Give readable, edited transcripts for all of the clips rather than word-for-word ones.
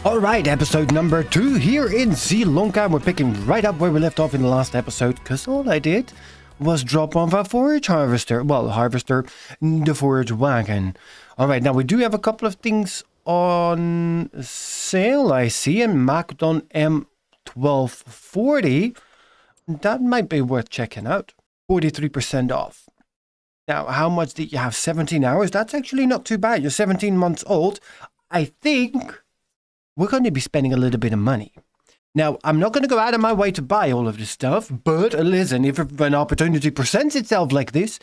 Alright, episode number 2 here in Zielonka. We're picking right up where we left off in the last episode, because all I did was drop off a forage harvester. Well, the forage wagon. Alright, now we do have a couple of things on sale, I see, in MacDon M1240. That might be worth checking out. 43% off. Now, how much did you have? 17 hours? That's actually not too bad. You're 17 months old. I think we're going to be spending a little bit of money. Now, I'm not going to go out of my way to buy all of this stuff, but listen, if an opportunity presents itself like this,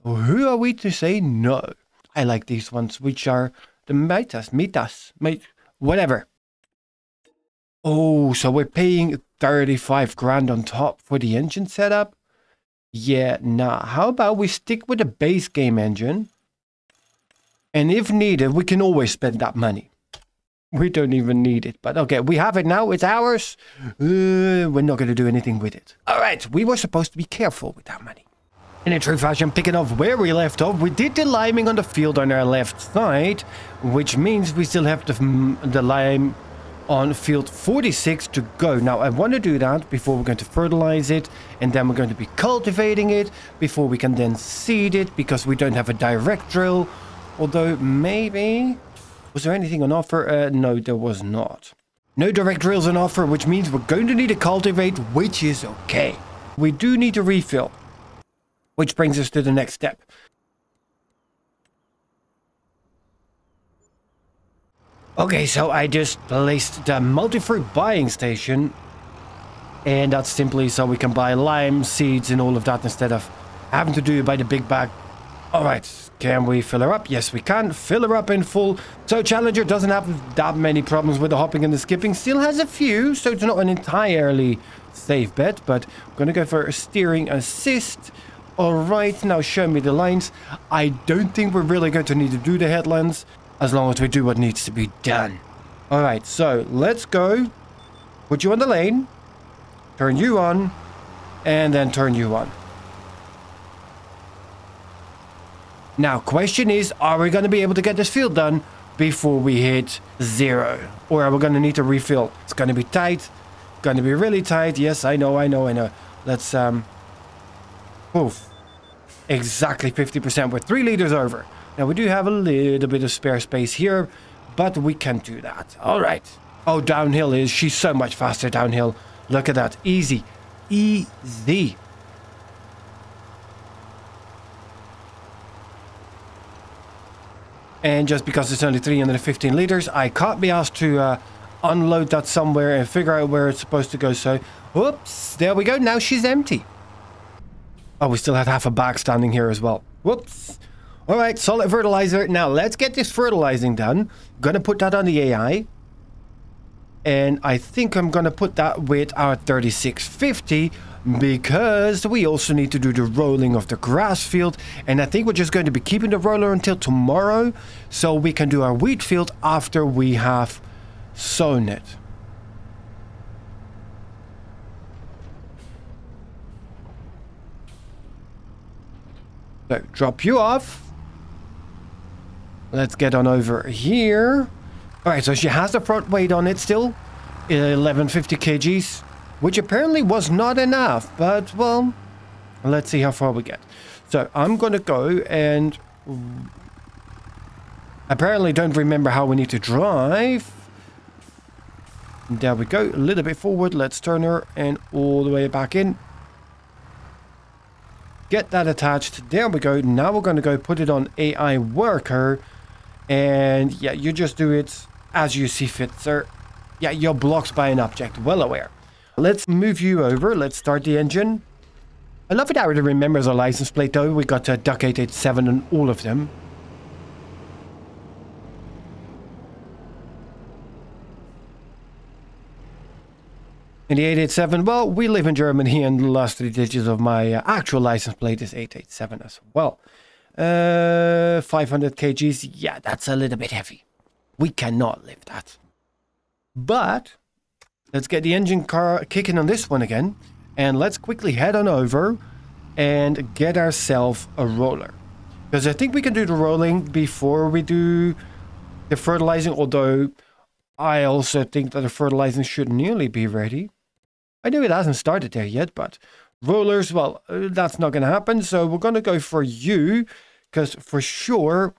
who are we to say no? I like these ones, which are the mitas, whatever. Oh, so we're paying 35 grand on top for the engine setup? Yeah, nah. How about we stick with the base game engine? And if needed, we can always spend that money. We don't even need it, but okay, we have it now. It's ours. We're not going to do anything with it. All right, we were supposed to be careful with that money. In a true fashion, picking off where we left off, we did the liming on the field on our left side, which means we still have the lime on field 46 to go. Now, I want to do that before we're going to fertilize it, and then we're going to be cultivating it before we can then seed it, because we don't have a direct drill. Although, maybe... Was there anything on offer? No, there was not. No direct drills on offer, which means we're going to need to cultivate, which is okay. We do need to refill, which brings us to the next step. Okay, so I just placed the multi-fruit buying station, and that's simply so we can buy lime, seeds, and all of that instead of having to do it by the big bag. Alright, can we fill her up? Yes, we can. Fill her up in full. So Challenger doesn't have that many problems with the hopping and the skipping. Still has a few, so it's not an entirely safe bet. But I'm going to go for a steering assist. Alright, now show me the lines. I don't think we're really going to need to do the headlands, as long as we do what needs to be done. Alright, so let's go. Put you on the lane. Turn you on. And then turn you on. Now, question is, are we going to be able to get this field done before we hit 0? Or are we going to need to refill? It's going to be tight. Going to be really tight. Yes, I know. Let's, poof. Exactly 50%. We're 3 liters over. Now, we do have a little bit of spare space here, but we can do that. All right. Oh, downhill she's so much faster downhill. Look at that. Easy. Easy. And just because it's only 315 liters, I can't be asked to unload that somewhere and figure out where it's supposed to go. So, whoops, there we go. Now she's empty. Oh, we still had half a bag standing here as well. Whoops. All right, solid fertilizer. Now, let's get this fertilizing done. Gonna put that on the AI. And I think I'm gonna put that with our 3650, because we also need to do the rolling of the grass field, and I think we're just going to be keeping the roller until tomorrow, so we can do our wheat field after we have sown it. So, drop you off. Let's get on over here. Alright, so she has the front weight on it still. 1150 kgs. Which apparently was not enough, but, well, let's see how far we get. So, I'm going to go and... Apparently don't remember how we need to drive. There we go. A little bit forward. Let's turn her and all the way back in. Get that attached. There we go. Now we're going to go put it on AI worker. And, yeah, you just do it as you see fit, sir. Yeah, you're blocked by an object. Well aware. Let's move you over. Let's start the engine. I love it how it remembers our license plate though. We got Duck 887 on all of them. In the 887, well, we live in Germany and the last 3 digits of my actual license plate is 887 as well. 500 kgs. Yeah, that's a little bit heavy. We cannot lift that. But... let's get the engine car kicking on this one again. And let's quickly head on over and get ourselves a roller. Because I think we can do the rolling before we do the fertilizing. Although I also think that the fertilizing should nearly be ready. I know it hasn't started there yet, but rollers, well, that's not going to happen. So we're going to go for you, because for sure,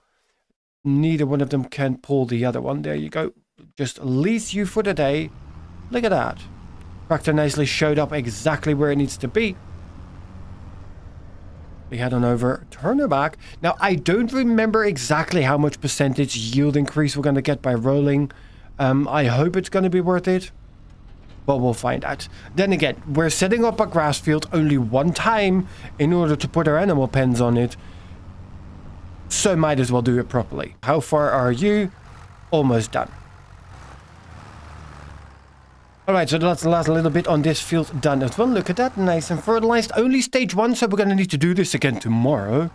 neither one of them can pull the other one. There you go. Just lease you for the day. Look at that. Tractor nicely showed up exactly where it needs to be. We head on over, turn her back. Now, I don't remember exactly how much percentage yield increase we're going to get by rolling. I hope it's going to be worth it. But we'll find out. Then again, we're setting up a grass field only one time in order to put our animal pens on it. So might as well do it properly. How far are you? Almost done. Alright, so that's the last little bit on this field done as well. Look at that, nice and fertilized. Only stage 1, so we're going to need to do this again tomorrow.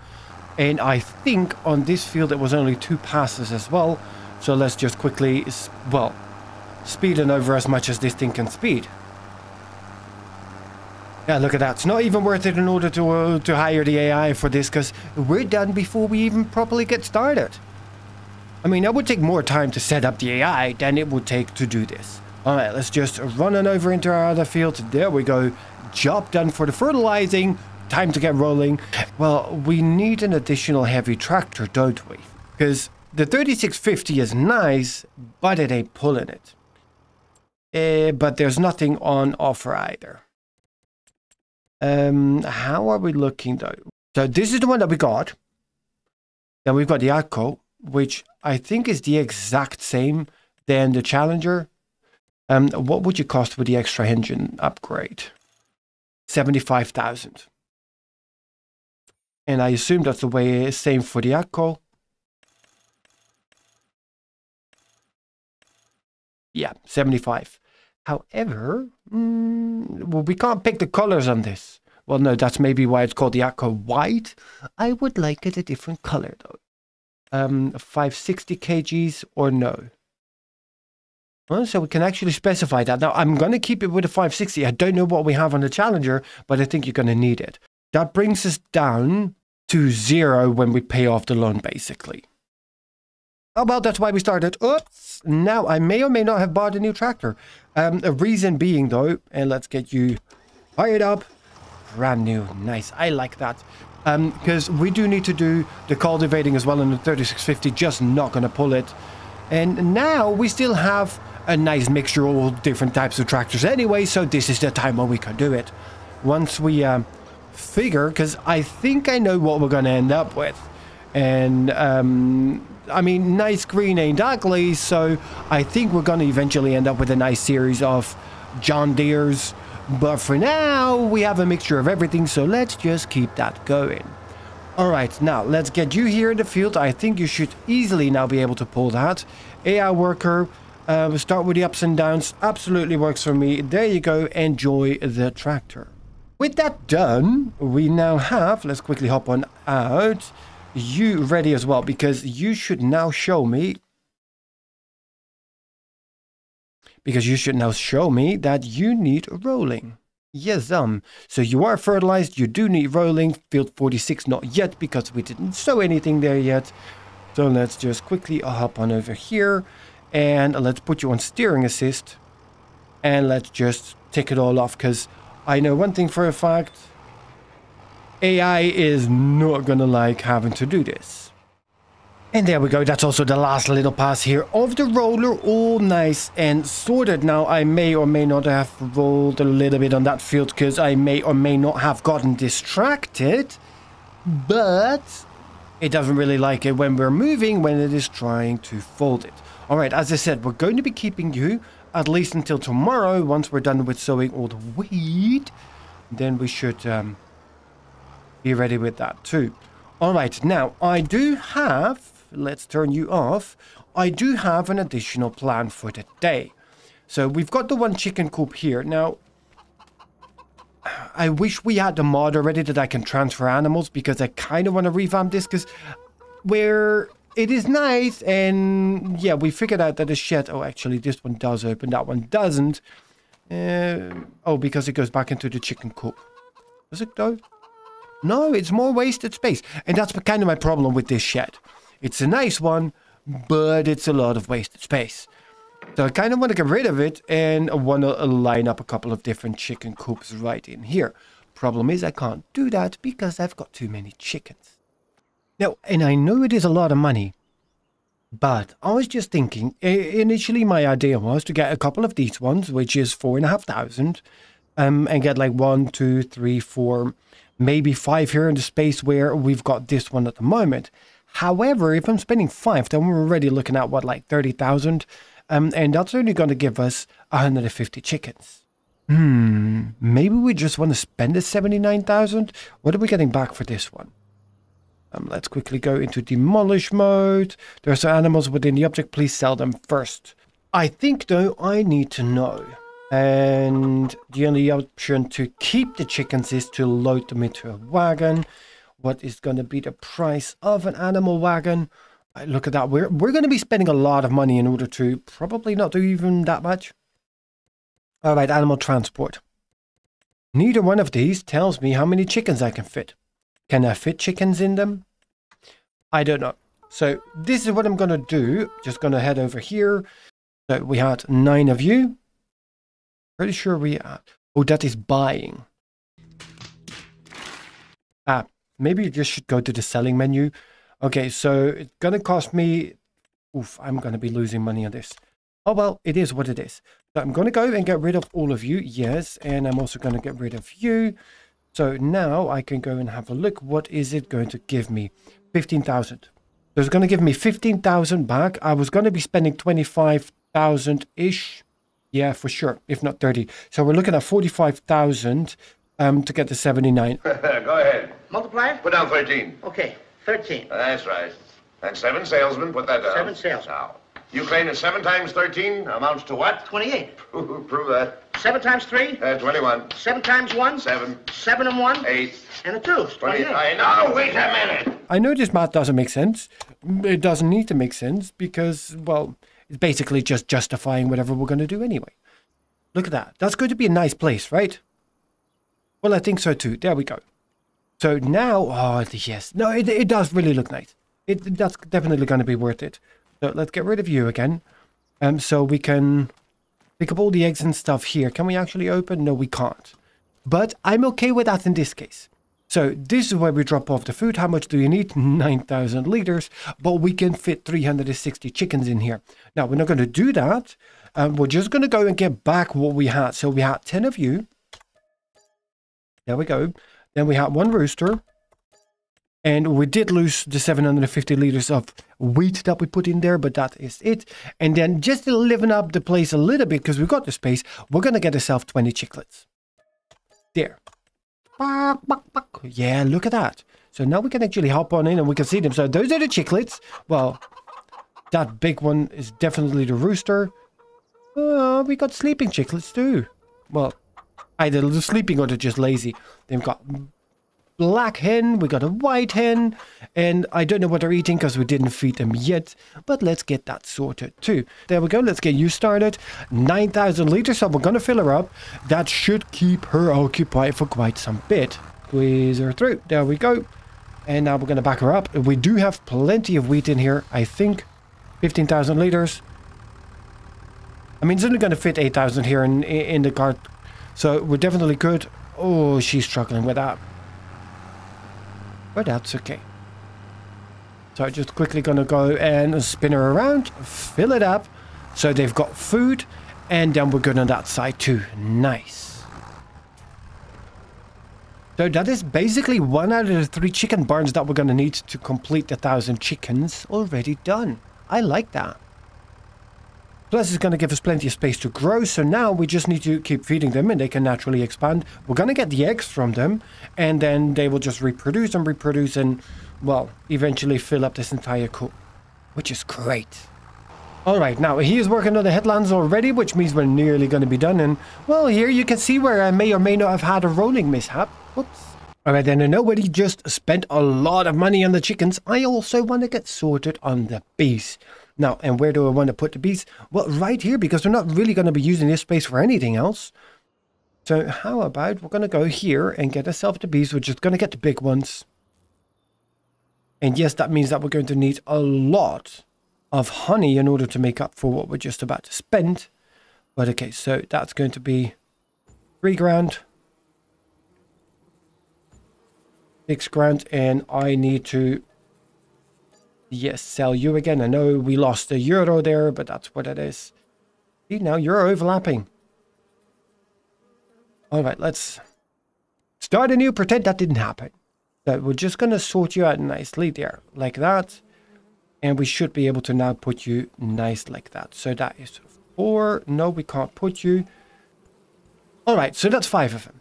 And I think on this field it was only 2 passes as well. So let's just quickly, well, speed it over as much as this thing can speed. Yeah, look at that. It's not even worth it in order to hire the AI for this, because we're done before we even properly get started. I mean, that would take more time to set up the AI than it would take to do this. Alright, let's just run on over into our other field. There we go. Job done for the fertilizing. Time to get rolling. Well, we need an additional heavy tractor, don't we? Because the 3650 is nice, but it ain't pulling it. But there's nothing on offer either. How are we looking though? So this is the one that we got. Then we've got the Atco, which I think is the exact same than the Challenger. What would you cost with the extra engine upgrade? 75,000. And I assume that's the way same for the Atco. Yeah, 75. However, well, we can't pick the colors on this. Well, no, that's maybe why it's called the Atco White. I would like it a different color though. 560 kgs or no? Well, so we can actually specify that. Now, I'm going to keep it with a 560. I don't know what we have on the Challenger, but I think you're going to need it. That brings us down to 0 when we pay off the loan, basically. Oh, well, that's why we started. Oops. Now, I may or may not have bought a new tractor. A reason being, though, and let's get you fired up. Brand new. Nice. I like that. Because we do need to do the cultivating as well in the 3650. Just not going to pull it. And now we still have a nice mixture of all different types of tractors anyway, so this is the time when we can do it. Once we figure, because I think I know what we're going to end up with. And, I mean, nice green ain't ugly, so I think we're going to eventually end up with a nice series of John Deeres. But for now, we have a mixture of everything, so let's just keep that going. Alright, now let's get you here in the field. I think you should easily now be able to pull that. AI worker, start with the ups and downs. Absolutely works for me. There you go. Enjoy the tractor. With that done, we now have, let's quickly hop on out, you ready as well, because you should now show me, that you need rolling. Yes, so you are fertilized, you do need rolling. Field 46 not yet, because we didn't sow anything there yet. So let's just quickly hop on over here, and let's put you on steering assist, and let's just tick it all off, because I know one thing for a fact, AI is not gonna like having to do this. And there we go, that's also the last little pass here of the roller, all nice and sorted. Now, I may or may not have rolled a little bit on that field, because I may or may not have gotten distracted, but it doesn't really like it when we're moving, when it is trying to fold it. All right, as I said, we're going to be keeping you at least until tomorrow. Once we're done with sowing all the wheat, then we should be ready with that too. All right, now I do have, let's turn you off. I do have an additional plan for the day. So we've got the one chicken coop here. Now, I wish we had the mod already that I can transfer animals, because I kind of want to revamp this, because where it is nice, and yeah, we figured out that the shed, oh, actually this one does open, that one doesn't. Oh, because it goes back into the chicken coop. Does it though? No, it's more wasted space. And that's kind of my problem with this shed. It's a nice one, but it's a lot of wasted space. So I kind of want to get rid of it, and I want to line up a couple of different chicken coops right in here. Problem is I can't do that because I've got too many chickens. Now, and I know it is a lot of money, but I was just thinking, initially my idea was to get a couple of these ones, which is 4,500, and get like 1, 2, 3, 4, maybe 5 here in the space where we've got this one at the moment. However, if I'm spending 5, then we're already looking at what, like 30,000, and that's only going to give us 150 chickens. Maybe we just want to spend the 79,000. What are we getting back for this one? Let's quickly go into demolish mode. There are some animals within the object. Please sell them first. I think, though, I need to know. And the only option to keep the chickens is to load them into a wagon. What is going to be the price of an animal wagon? Look at that. We're going to be spending a lot of money in order to probably not do even that much. All right, animal transport. Neither one of these tells me how many chickens I can fit. Can I fit chickens in them? I don't know. So this is what I'm going to do. Just going to head over here. So we had 9 of you. Pretty sure we had... Oh, that is buying. Maybe you just should go to the selling menu. Okay, so it's going to cost me... Oof, I'm going to be losing money on this. Oh, well, it is what it is. So I'm going to go and get rid of all of you. Yes, and I'm also going to get rid of you. So now I can go and have a look. What is it going to give me? 15,000. So it's going to give me 15,000 back. I was going to be spending 25,000-ish. Yeah, for sure. If not 30. So we're looking at 45,000 to get the 79. Go ahead. Multiply? Put down 13. Okay, 13. That's right. And 7 salesmen. Put that down. 7 salesmen. Now, you claim that 7 times 13 amounts to what? 28. Prove that. 7 times 3? 21. 7 times 1? 7. 7 and 1? 8. And a 2. 28. Now, wait a minute. I know this math doesn't make sense. It doesn't need to make sense because, well, it's basically just justifying whatever we're going to do anyway. Look at that. That's going to be a nice place, right? Well, I think so too. There we go. So now, oh, yes. No, it does really look nice. That's definitely going to be worth it. So let's get rid of you again. So we can pick up all the eggs and stuff here. Can we actually open? No, we can't. But I'm okay with that in this case. So this is where we drop off the food. How much do you need? 9,000 liters. But we can fit 360 chickens in here. Now, we're not going to do that. We're just going to go and get back what we had. So we had 10 of you. There we go. Then we had 1 rooster. And we did lose the 750 liters of wheat that we put in there, but that is it. And then just to liven up the place a little bit, because we've got the space, we're going to get ourselves 20 chicklets. There. Yeah, look at that. So now we can actually hop on in and we can see them. So those are the chicklets. Well, that big one is definitely the rooster. We got sleeping chicklets too. Well, either they're sleeping or they're just lazy. They've got black hen, we got a white hen, and I don't know what they're eating because we didn't feed them yet, but let's get that sorted too. There we go. Let's get you started. 9,000 liters, so we're going to fill her up. That should keep her occupied for quite some bit. Squeeze her through. There we go. And now we're going to back her up. We do have plenty of wheat in here, I think. 15,000 liters. I mean, it's only going to fit 8,000 here in the cart. So we're definitely good. Oh, she's struggling with that. But that's okay. So just quickly going to go and spin her around. Fill it up. So they've got food. And then we're good on that side too. Nice. So that is basically 1 out of the 3 chicken barns that we're going to need to complete the 1,000 chickens already done. I like that. Plus, it's going to give us plenty of space to grow. So now we just need to keep feeding them and they can naturally expand. We're going to get the eggs from them. And then they will just reproduce and, well, eventually fill up this entire coop. Which is great. All right, now he is working on the headlands already, which means we're nearly going to be done. And, well, here you can see where I may or may not have had a rolling mishap. Whoops. All right, then I know we just spent a lot of money on the chickens. I also want to get sorted on the bees. Now, and where do I want to put the bees? Well, right here, because we're not really going to be using this space for anything else. So how about we're going to go here and get ourselves the bees. We're just going to get the big ones. And yes, that means that we're going to need a lot of honey in order to make up for what we're just about to spend. But okay, so that's going to be 3 grand. 6 grand, and I need to, yes, sell you again. I know we lost a euro there, but that's what it is. See, now you're overlapping. All right, let's start anew, pretend that didn't happen. So we're just going to sort you out nicely there, like that. And we should be able to now put you nice like that. So that is 4. No, we can't put you. All right, so that's 5 of them.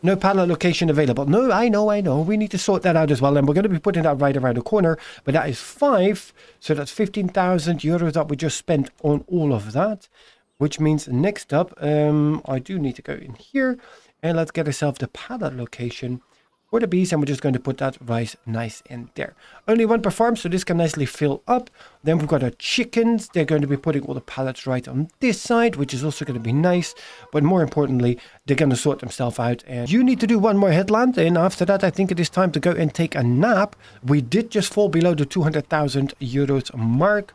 No pallet location available. No, I know. We need to sort that out as well. And we're going to be putting that right around the corner. But that is 5. So that's 15,000 euros that we just spent on all of that. Which means next up, I do need to go in here. And let's get ourselves the pallet location for the bees. And we're just going to put that right nice in there. Only 1 per farm, so this can nicely fill up. Then we've got our chickens. They're going to be putting all the pallets right on this side, which is also going to be nice. But more importantly, they're going to sort themselves out. And you need to do 1 more headland. And after that, I think it is time to go and take a nap. We did just fall below the 200,000 euros mark.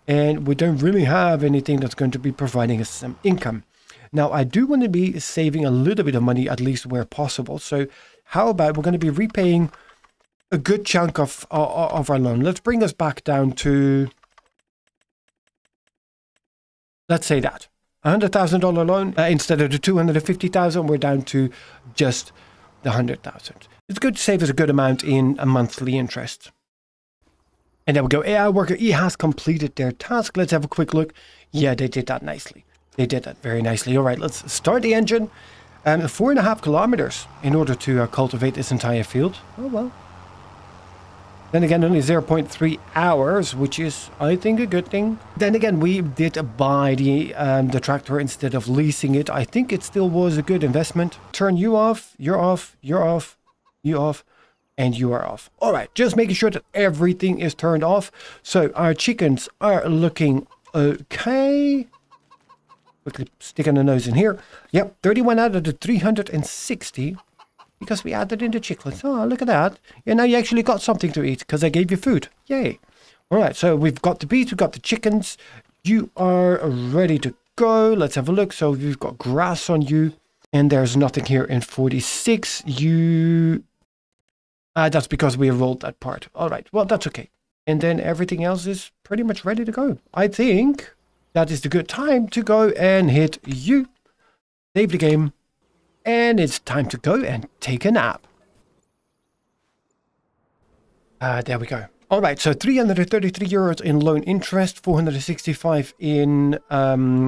And we don't really have anything that's going to be providing us some income. Now, I do want to be saving a little bit of money, at least where possible. So how about we're going to be repaying a good chunk of our loan. Let's bring us back down to, let's say that, $100,000 loan. Instead of the 250,000, we're down to just the 100,000. It's good to save us a good amount in a monthly interest. And there we go. AI worker E has completed their task. Let's have a quick look. Yeah, they did that nicely. They did that very nicely. All right, let's start the engine. 4.5 kilometers in order to cultivate this entire field. Oh, well. Then again, only 0.3 hours, which is, I think, a good thing. Then again, we did buy the tractor instead of leasing it. I think it still was a good investment. Turn you off, you're off, you're off, you off, and you are off. All right, just making sure that everything is turned off. So our chickens are looking okay. Quickly sticking the nose in here. Yep, 31 out of the 360 because we added in the chicklets. Oh, look at that. Yeah, now you actually got something to eat because I gave you food. Yay. All right, so we've got the bees, we've got the chickens. You are ready to go. Let's have a look. So we've got grass on you and there's nothing here in 46. That's because we rolled that part. All right, well, that's okay. And then everything else is pretty much ready to go. I think that is the good time to go and hit you. Save the game. And it's time to go and take a nap. There we go. All right, so 333 euros in loan interest, 465 in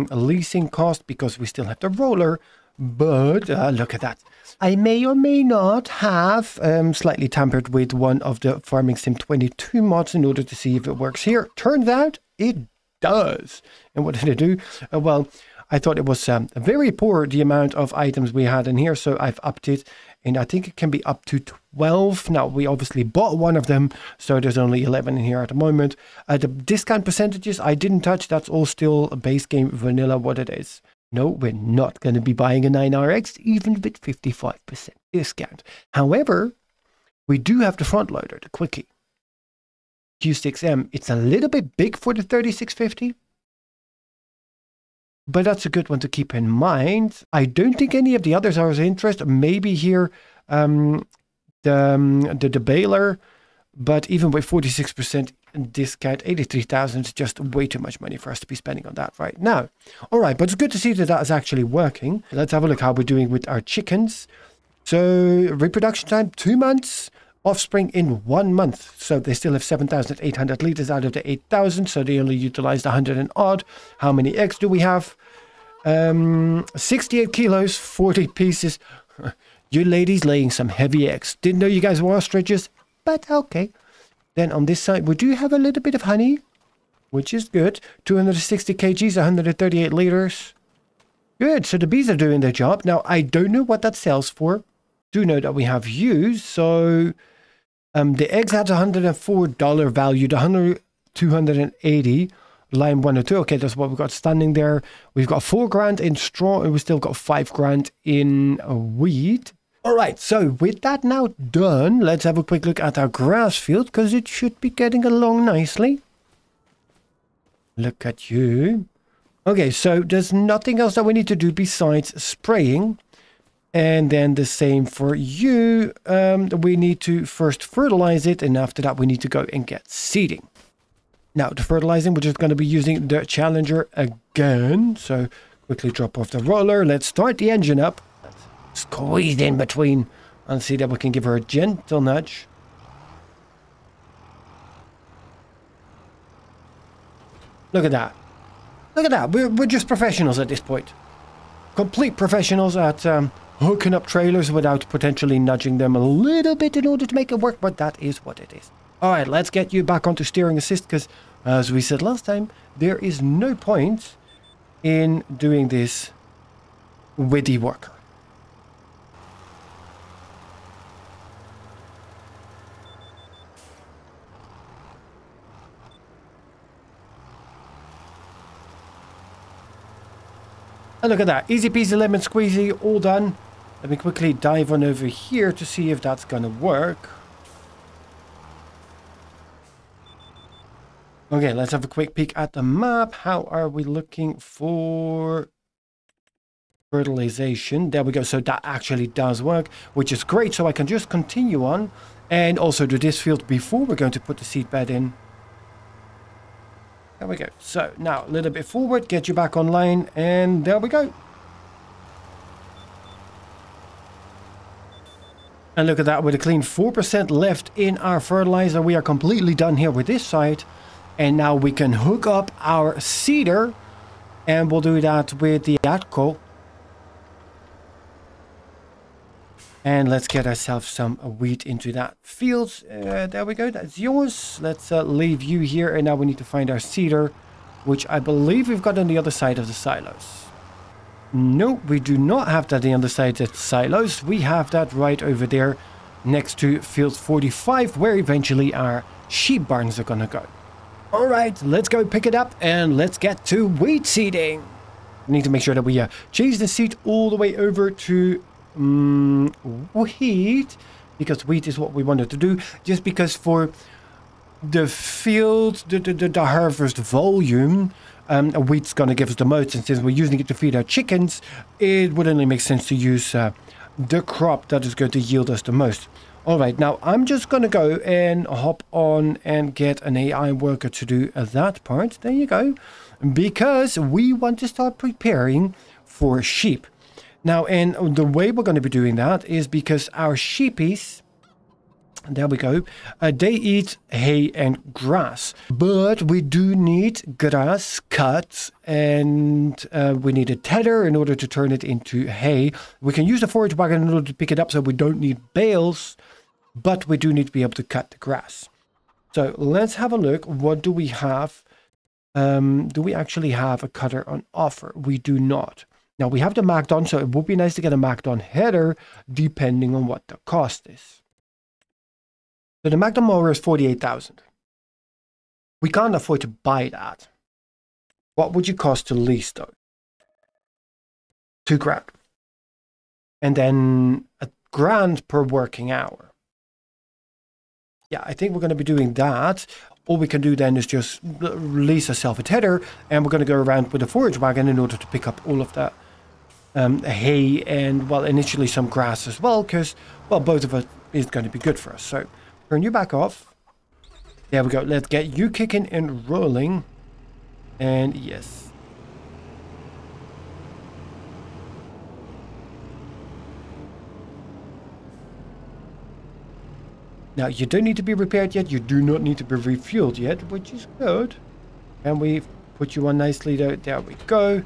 leasing cost because we still have the roller. But look at that. I may or may not have slightly tampered with one of the Farming Sim 22 mods in order to see if it works here. Turns out it does. And what did it do? Well, I thought it was very poor, the amount of items we had in here. So I've upped it. And I think it can be up to 12. Now, we obviously bought one of them. So there's only 11 in here at the moment. The discount percentages I didn't touch. That's all still a base game vanilla what it is. No, we're not going to be buying a 9RX, even with 55% discount. However, we do have the front loader, the Quickie Q6M. It's a little bit big for the 3650, but that's a good one to keep in mind. I don't think any of the others are of interest. Maybe here the baler, but even with 46% discount, 83,000 is just way too much money for us to be spending on that right now. All right, but it's good to see that that is actually working. Let's have a look how we're doing with our chickens. So reproduction time, 2 months. Offspring in 1 month. So they still have 7,800 liters out of the 8,000. So they only utilized 100 and odd. How many eggs do we have? 68 kilos, 40 pieces. You ladies laying some heavy eggs. Didn't know you guys were ostriches, but okay. Then on this side, we do have a little bit of honey, which is good. 260 kgs, 138 liters. Good, so the bees are doing their job. Now, I don't know what that sells for. Do know that we have ewes, so the eggs had $104 value, the 280, line 102. Okay, that's what we've got standing there. We've got 4 grand in straw, and we still got 5 grand in wheat. All right, so with that now done, let's have a quick look at our grass field because it should be getting along nicely. Look at you. Okay, so there's nothing else that we need to do besides spraying. And then the same for you. We need to first fertilize it, and after that we need to go and get seeding. Now, the fertilizing, we're just going to be using the Challenger again. So quickly drop off the roller. Let's start the engine up. Let's squeeze in between and see that we can give her a gentle nudge. Look at that. Look at that. We're just professionals at this point. Complete professionals at hooking up trailers without potentially nudging them a little bit in order to make it work, but that is what it is. All right, let's get you back onto steering assist because, as we said last time, there is no point in doing this with the worker. And look at that, easy peasy lemon squeezy, all done. Let me quickly dive on over here to see if that's gonna work. Okay, let's have a quick peek at the map. How are we looking for fertilization? There we go. So that actually does work, which is great. So I can just continue on and also do this field before we're going to put the seed bed in. There we go. So now a little bit forward, get you back online, and there we go. And look at that, with a clean 4% left in our fertilizer, we are completely done here with this side. And now we can hook up our seeder, and we'll do that with the Atco. And let's get ourselves some wheat into that field. There we go, that's yours. Let's leave you here, and now we need to find our seeder, which I believe we've got on the other side of the silos. No, we do not have that on the other side of the silos. We have that right over there next to field 45, where eventually our sheep barns are gonna go. All right, let's go pick it up and let's get to wheat seeding. We need to make sure that we change the seed all the way over to wheat, because wheat is what we wanted to do, just because for the field, the harvest volume, wheat's going to give us the most, and since we're using it to feed our chickens, it would only make sense to use the crop that is going to yield us the most. All right, now I'm just going to go and hop on and get an AI worker to do that part. There you go. Because we want to start preparing for sheep. Now, and the way we're going to be doing that is because our sheepies, there we go, they eat hay and grass. But we do need grass cut, and we need a tether in order to turn it into hay. We can use the forage wagon in order to pick it up, so we don't need bales, but we do need to be able to cut the grass. So let's have a look. What do we have? Do we actually have a cutter on offer? We do not. Now we have the MacDon, so it would be nice to get a MacDon header depending on what the cost is. So the MacDon mower is 48,000. We can't afford to buy that. What would you cost to lease though? $2,000. And then $1,000 per working hour. Yeah, I think we're going to be doing that. All we can do then is just lease ourselves a tether, and we're going to go around with a forage wagon in order to pick up all of that hay and, well, initially some grass as well, because, well, both of it is going to be good for us. So turn you back off. There we go. Let's get you kicking and rolling. And yes. Now, you don't need to be repaired yet. You do not need to be refueled yet, which is good. And we put you on nicely, though. There we go.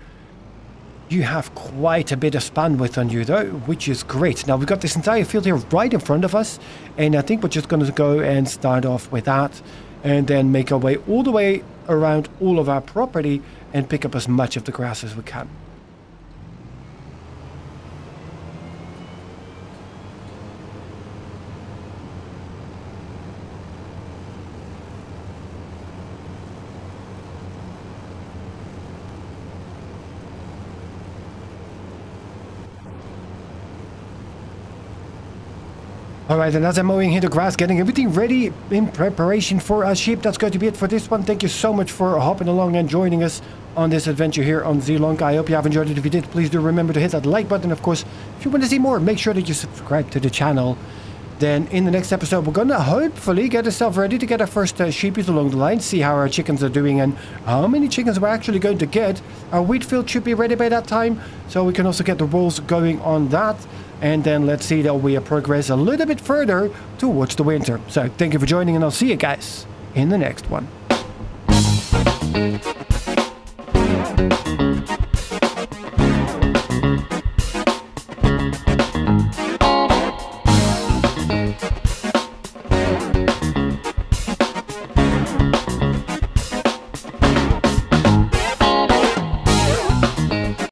You have quite a bit of span width on you, though, which is great. Now, we've got this entire field here right in front of us. And I think we're just going to go and start off with that. And then make our way all the way around all of our property and pick up as much of the grass as we can. Alright, and as I'm mowing here the grass, getting everything ready in preparation for a sheep, that's going to be it for this one. Thank you so much for hopping along and joining us on this adventure here on Zielonka. I hope you have enjoyed it. If you did, please do remember to hit that like button. Of course, if you want to see more, make sure that you subscribe to the channel. Then in the next episode, we're going to hopefully get ourselves ready to get our first sheepies along the line, see how our chickens are doing and how many chickens we're actually going to get. Our wheat field should be ready by that time, so we can also get the rolls going on that. And then let's see that we progress a little bit further towards the winter. So thank you for joining, and I'll see you guys in the next one.